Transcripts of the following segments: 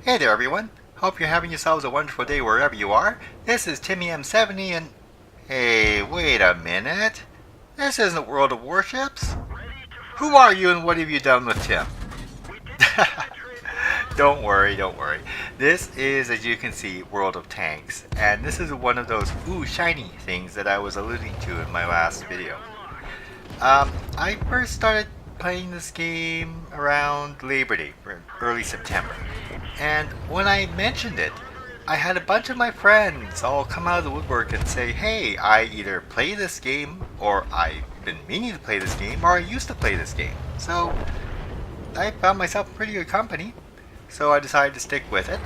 Hey there everyone, hope you're having yourselves a wonderful day wherever you are. This is Timmy M70 and... Hey, wait a minute. This isn't World of Warships. Who are you and what have you done with Tim? Don't worry. This is, as you can see, World of Tanks. And this is one of those ooh shiny things that I was alluding to in my last video. I first started playing this game around Labor Day, early September. And when I mentioned it, I had a bunch of my friends all come out of the woodwork and say, hey, I either play this game, or I've been meaning to play this game, or I used to play this game. So I found myself pretty good company, so I decided to stick with it.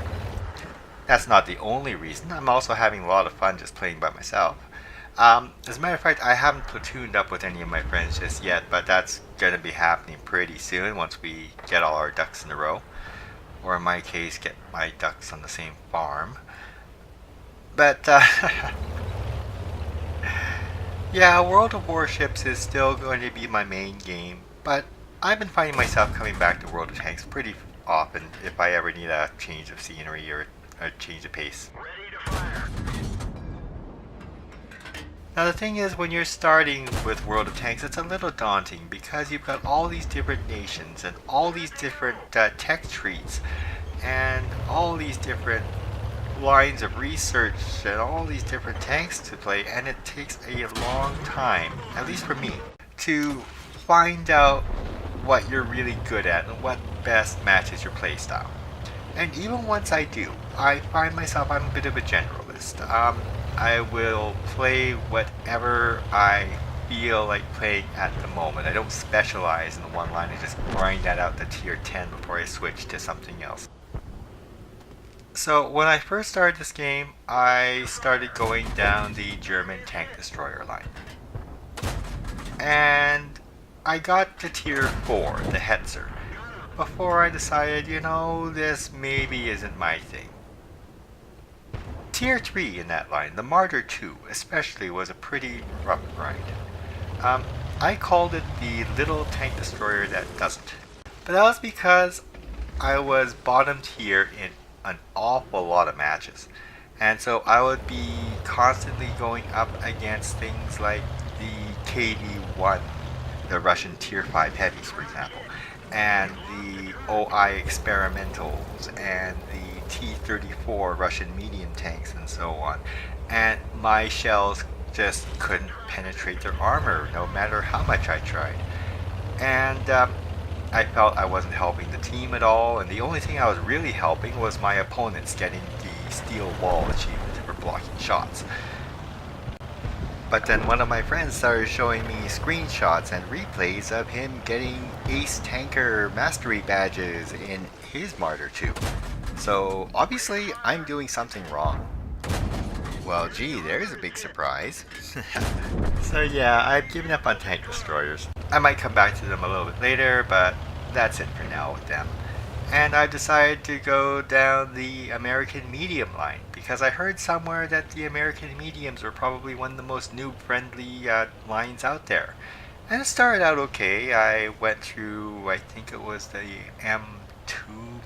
That's not the only reason. I'm also having a lot of fun just playing by myself. As a matter of fact, I haven't platooned up with any of my friends just yet, but that's going to be happening pretty soon once we get all our ducks in a row. Or in my case, get my ducks on the same farm. But, yeah, World of Warships is still going to be my main game, but I've been finding myself coming back to World of Tanks pretty often if I ever need a change of scenery or a change of pace. Now the thing is, when you're starting with World of Tanks, it's a little daunting because you've got all these different nations and all these different tech trees and all these different lines of research and all these different tanks to play, and it takes a long time, at least for me, to find out what you're really good at and what best matches your playstyle. And even once I do, I find myself, I'm a bit of a generalist. I will play whatever I feel like playing at the moment. I don't specialize in one line, I just grind that out to tier 10 before I switch to something else. So when I first started this game, I started going down the German tank destroyer line. And I got to tier 4, the Hetzer, before I decided, you know, this maybe isn't my thing. Tier 3 in that line, the Martyr 2 especially, was a pretty rough grind. I called it the little tank destroyer that doesn't. But that was because I was bottom tier in an awful lot of matches. And so I would be constantly going up against things like the KV-1, the Russian tier 5 heavies for example, and the OI experimentals, and the T-34 Russian medium tanks and so on. And my shells just couldn't penetrate their armor no matter how much I tried. And I felt I wasn't helping the team at all, and the only thing I was really helping was my opponents getting the steel wall achievement for blocking shots. But then one of my friends started showing me screenshots and replays of him getting Ace Tanker Mastery badges in his Martyr 2. So obviously I'm doing something wrong. Well gee, there's a big surprise. So yeah, I've given up on tank destroyers. I might come back to them a little bit later, but that's it for now with them. And I've decided to go down the American medium line, because I heard somewhere that the American mediums were probably one of the most noob-friendly lines out there. And it started out okay. I went through, I think it was the M2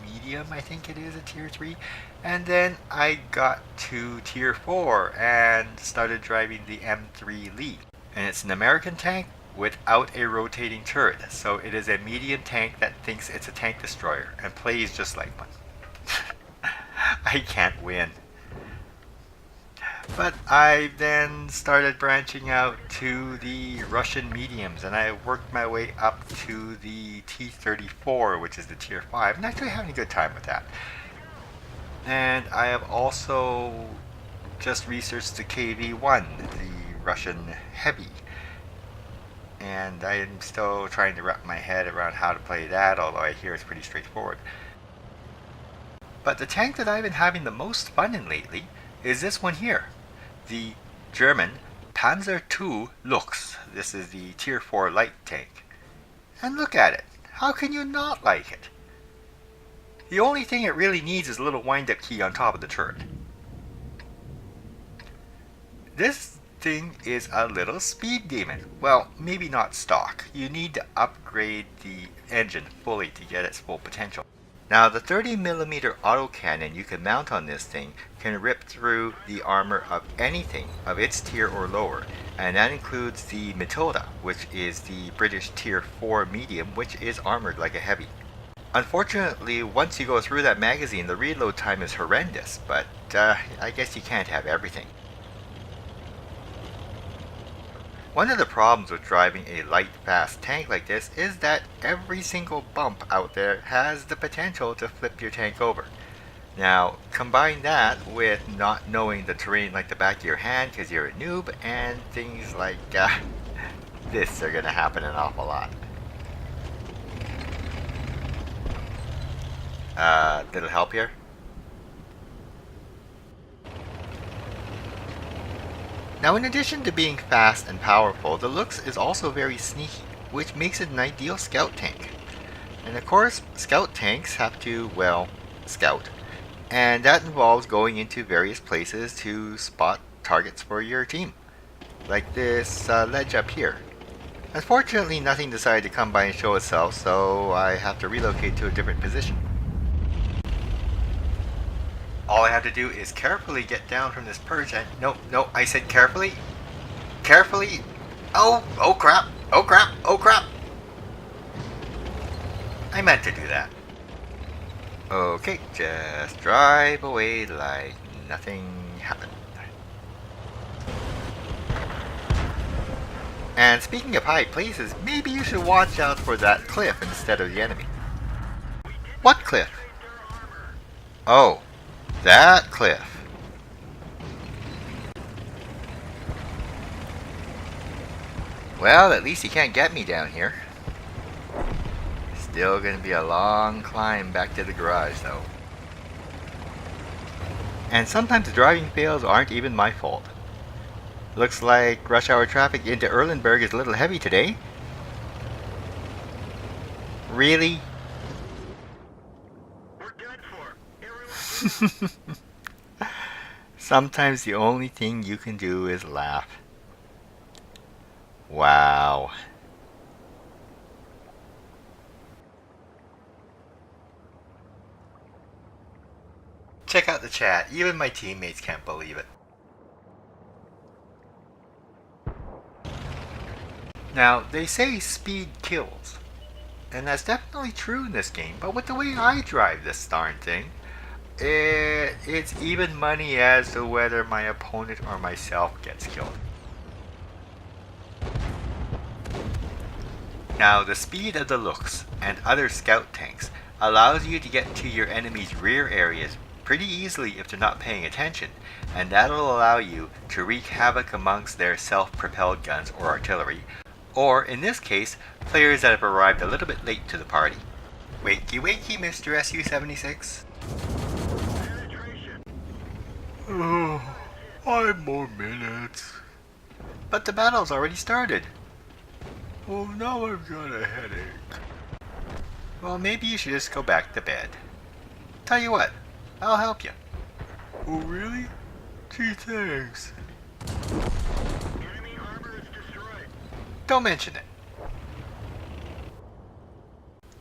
medium, I think it is, a tier 3. And then I got to tier 4 and started driving the M3 Lee. And it's an American tank without a rotating turret, so it is a medium tank that thinks it's a tank destroyer and plays just like one. I can't win. But I then started branching out to the Russian mediums, and I worked my way up to the T-34, which is the tier 5, and actually having a good time with that. And I have also just researched the KV-1, the Russian heavy. And I'm still trying to wrap my head around how to play that, although I hear it's pretty straightforward. But the tank that I've been having the most fun in lately is this one here, the German Panzer II Luchs. This is the tier 4 light tank. And look at it, how can you not like it? The only thing it really needs is a little wind-up key on top of the turret. This thing is a little speed demon. Well, maybe not stock. You need to upgrade the engine fully to get its full potential. Now the 30mm autocannon you can mount on this thing can rip through the armor of anything of its tier or lower, and that includes the Matilda, which is the British tier 4 medium, which is armored like a heavy. Unfortunately, once you go through that magazine, the reload time is horrendous, but I guess you can't have everything. One of the problems with driving a light, fast tank like this is that every single bump out there has the potential to flip your tank over. Now, combine that with not knowing the terrain like the back of your hand because you're a noob, and things like this are going to happen an awful lot. Little help here? Now, in addition to being fast and powerful, the Luchs is also very sneaky, which makes it an ideal scout tank. And of course, scout tanks have to, well, scout. And that involves going into various places to spot targets for your team. Like this ledge up here. Unfortunately, nothing decided to come by and show itself, so I have to relocate to a different position. All I have to do is carefully get down from this perch and... No, I said carefully. Carefully. Oh crap. Oh crap. I meant to do that. Okay, just drive away like nothing happened. And speaking of high places, maybe you should watch out for that cliff instead of the enemy. What cliff? Oh. That cliff. Well, at least he can't get me down here. Still gonna be a long climb back to the garage though. And sometimes the driving fails aren't even my fault. Looks like rush hour traffic into Erlenberg is a little heavy today. Really? Sometimes the only thing you can do is laugh. Wow. Check out the chat. Even my teammates can't believe it. Now, they say speed kills. And that's definitely true in this game, but with the way I drive this darn thing, it's even money as to whether my opponent or myself gets killed. Now, the speed of the Luchs and other scout tanks allows you to get to your enemy's rear areas pretty easily if they're not paying attention, and that'll allow you to wreak havoc amongst their self-propelled guns or artillery, or in this case, players that have arrived a little bit late to the party. Wakey wakey, Mr. SU-76. 5 more minutes. But the battle's already started. Well, now I've got a headache. Well, maybe you should just go back to bed. Tell you what, I'll help you. Oh, really? Gee, thanks. Enemy armor is destroyed. Don't mention it.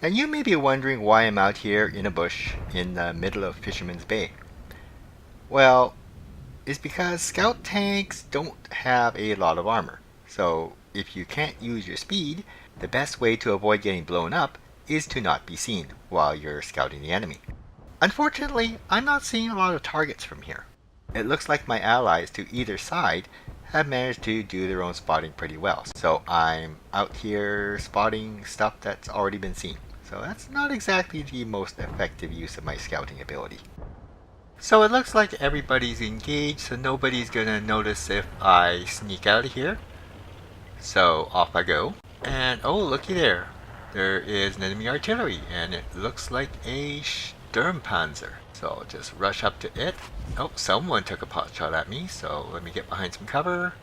And you may be wondering why I'm out here in a bush in the middle of Fisherman's Bay. Well, it's because scout tanks don't have a lot of armor. So if you can't use your speed, the best way to avoid getting blown up is to not be seen while you're scouting the enemy. Unfortunately, I'm not seeing a lot of targets from here. It looks like my allies to either side have managed to do their own spotting pretty well. So I'm out here spotting stuff that's already been seen. So that's not exactly the most effective use of my scouting ability. So it looks like everybody's engaged, so nobody's gonna notice if I sneak out of here. So off I go. And oh, looky there. There is an enemy artillery, and it looks like a Sturmpanzer. So I'll just rush up to it. Oh, someone took a pot shot at me, so let me get behind some cover.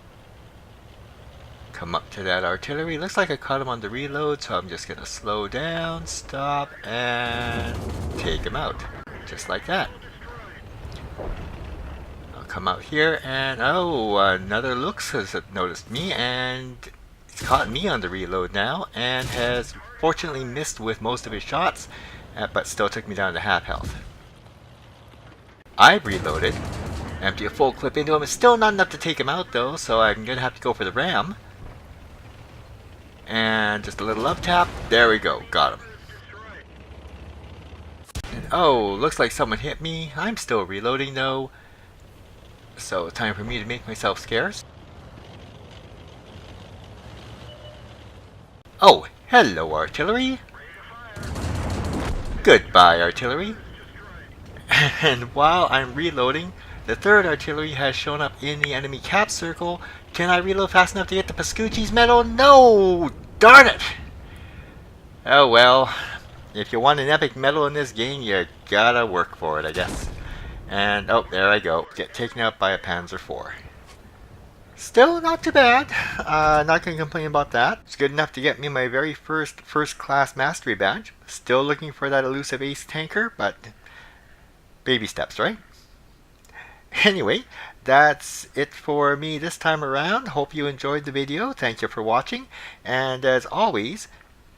Come up to that artillery. Looks like I caught him on the reload, so I'm just gonna slow down, stop, and take him out. Just like that. I'll come out here, and oh, another Luchs has noticed me, and it's caught me on the reload now, and has fortunately missed with most of his shots, but still took me down to half health. I reloaded, empty a full clip into him. It's still not enough to take him out though, so I'm gonna have to go for the ram. And just a little up tap. There we go. Got him. And, oh, looks like someone hit me. I'm still reloading though. So time for me to make myself scarce. Oh, hello artillery. Goodbye artillery. And while I'm reloading, the third artillery has shown up in the enemy cap circle. Can I reload fast enough to get the Pascucci's medal? No! Darn it! Oh well. If you want an epic medal in this game, you gotta work for it, I guess. And, oh, there I go. Get taken out by a Panzer IV. Still not too bad. Not gonna complain about that. It's good enough to get me my very first class mastery badge. Still looking for that elusive ace tanker, but baby steps, right? Anyway, that's it for me this time around. Hope you enjoyed the video. Thank you for watching. And as always,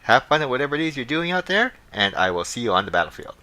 have fun at whatever it is you're doing out there, and I will see you on the battlefield.